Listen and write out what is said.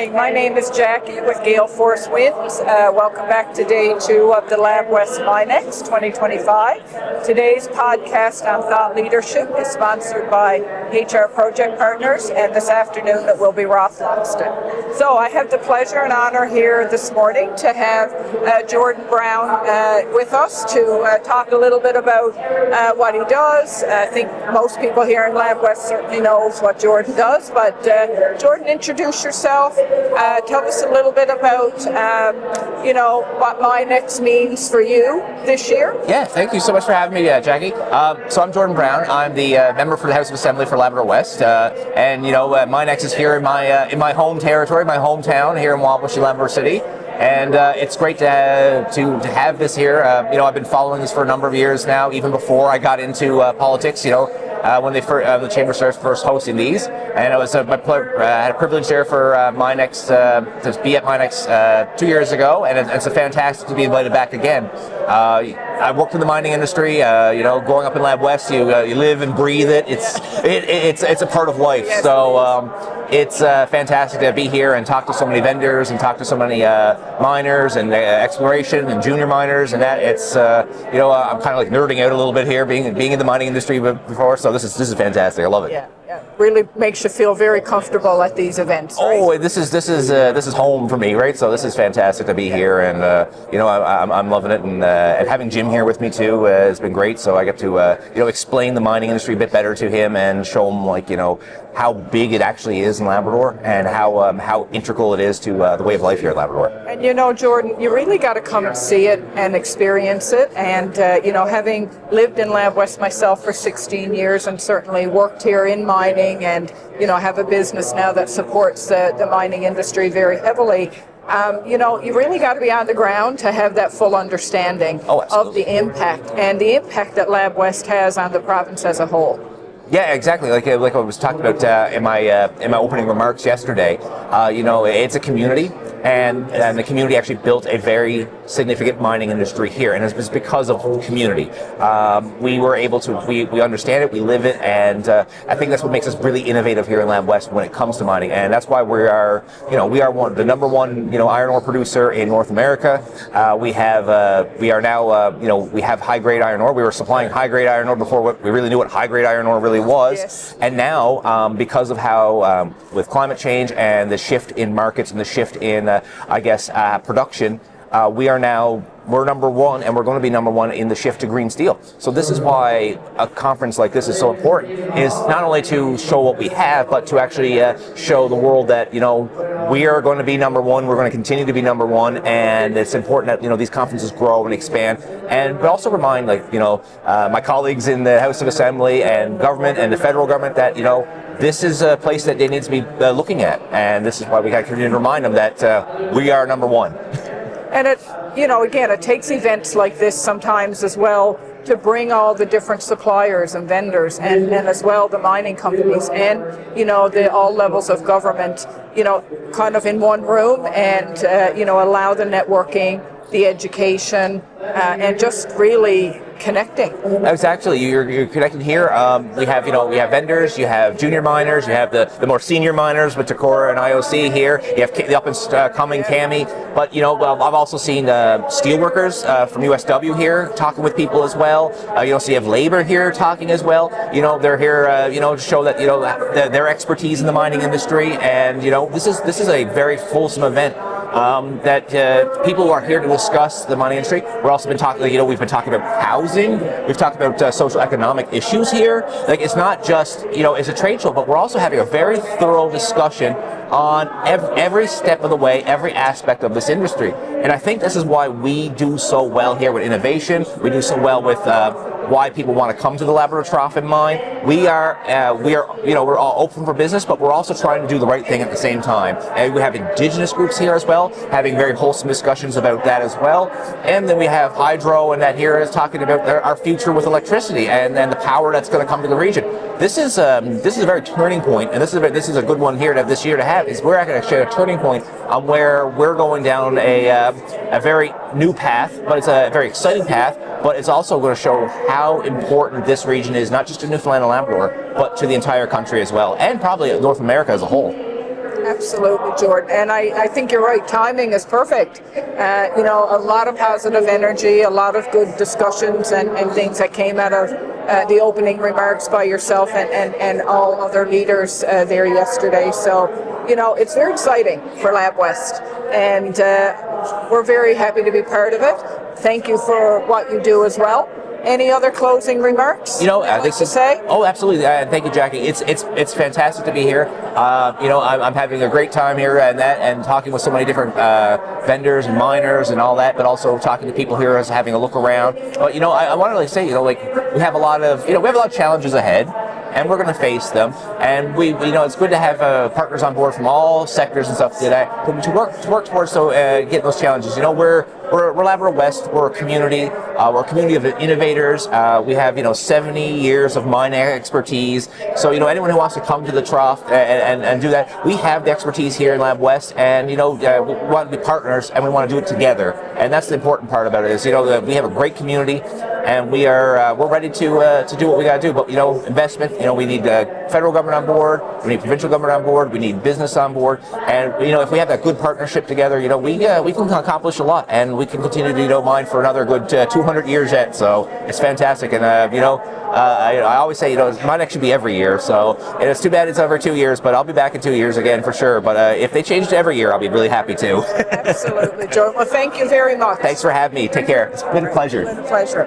morning. My name is Jackie with Gale Force Winds. Welcome back to day 2 of the Lab West Minex 2025. Today's podcast on thought leadership is sponsored by HR Project Partners, and this afternoon it will be Roth Lumsden. So I have the pleasure and honor here this morning to have Jordan Brown with us to talk a little bit about what he does. I think most people here in Lab West certainly knows what Jordan does, but Jordan, introduce yourself. Tell us a little bit about, what Minex means for you this year. Yeah, thank you so much for having me, Jackie. So I'm Jordan Brown. I'm the member for the House of Assembly for Labrador West, Minex is here in my home territory, my hometown here in Wabash, Labrador City. And it's great to have this here. I've been following this for a number of years now, even before I got into politics. When the chamber started first hosting these, and it was I had a privilege there for Minex to be at Minex 2 years ago, and it's fantastic to be invited back again. I worked in the mining industry. Growing up in Lab West, you live and breathe it. It's a part of life. Yes, so it's fantastic to be here and talk to so many vendors and talk to so many miners and exploration and junior miners, and that it's I'm kind of like nerding out a little bit here, being in the mining industry before. So this is fantastic. I love it. Yeah. Really makes you feel very comfortable at these events. Right? Oh, this is home for me, right? So this is fantastic to be here, and I'm loving it, and having Jim here with me too has been great. So I get to explain the mining industry a bit better to him and show him how big it actually is in Labrador and how integral it is to the way of life here at Labrador. And Jordan, you really got to come and see it and experience it. And having lived in Lab West myself for 16 years and certainly worked here in mining and have a business now that supports the mining industry very heavily. You really got to be on the ground to have that full understanding of the impact and the impact that Lab West has on the province as a whole. Yeah, exactly. Like I was talking about in my opening remarks yesterday. It's a community, and the community actually built a very significant mining industry here, and it's because of community. We were able to we understand it, we live it, and I think that's what makes us really innovative here in Lab West when it comes to mining, and that's why we are the number one iron ore producer in North America. We have high grade iron ore. We were supplying high grade iron ore before we really knew what high grade iron ore really was. Yes. And now because of how with climate change and the shift in markets and the shift in production, we're number one, and we're going to be number one in the shift to green steel. So this is why a conference like this is so important, is not only to show what we have, but to actually show the world that we are going to be number one, we're going to continue to be number one, and it's important that these conferences grow and expand, but also remind my colleagues in the House of Assembly and government and the federal government that this is a place that they need to be looking at, and this is why we got to continue to remind them that we are number one. And it takes events like this sometimes as well to bring all the different suppliers and vendors and as well the mining companies and, all levels of government, kind of in one room and, allow the networking, the education, and just really connecting. Exactly, you're connected here. We have vendors, you have junior miners, you have the more senior miners with Takora and IOC here. You have the up and coming CAMI, but I've also seen steelworkers from USW here talking with people as well. So you have labor here talking as well. They're here to show that their expertise in the mining industry, and this is a very fulsome event. That people who are here to discuss the mining industry. We're also been talking, we've been talking about housing. We've talked about social economic issues here. It's not just, it's a trade show, but we're also having a very thorough discussion on every step of the way, every aspect of this industry. And I think this is why we do so well here with innovation. We do so well with why people want to come to the Labrador Trough and mine. We're all open for business, but we're also trying to do the right thing at the same time. And we have Indigenous groups here as well, having very wholesome discussions about that as well. And then we have Hydro, and that here is talking about our future with electricity and the power that's going to come to the region. This is a very turning point, and this is a good one here this year to have. Is we're actually at a turning point on where we're going down a very new path, but it's a very exciting path. But it's also going to show how important this region is, not just to Newfoundland and Labrador, but to the entire country as well, and probably North America as a whole. Absolutely, Jordan. And I think you're right. Timing is perfect. A lot of positive energy, a lot of good discussions and things that came out of the opening remarks by yourself and all other leaders there yesterday. So, it's very exciting for Lab West. And we're very happy to be part of it. Thank you for what you do as well. Any other closing remarks? I think to say. Oh, absolutely. Thank you, Jackie. It's fantastic to be here. I'm having a great time here and talking with so many different vendors and miners and all that, but also talking to people here as having a look around. But I want to say, we have a lot of challenges ahead. And we're going to face them, and it's good to have partners on board from all sectors and stuff to work towards getting those challenges. We're Labrador West. We're a community. We're a community of innovators. We have 70 years of mining expertise. So anyone who wants to come to the trough and do that, we have the expertise here in Lab West, and we want to be partners, and we want to do it together. And that's the important part about it is we have a great community, and we're ready to do what we got to do. But investment. We need federal government on board. We need provincial government on board. We need business on board. And if we have that good partnership together, we can accomplish a lot, and we can continue to mine for another good 200 years yet. So it's fantastic. And I always say mine should be every year. So it's too bad it's over 2 years, but I'll be back in 2 years again for sure. But if they change to every year, I'll be really happy too. Absolutely, Joe. Well, thank you very much. Thanks for having me. Take care. It's been a pleasure. It's been a pleasure.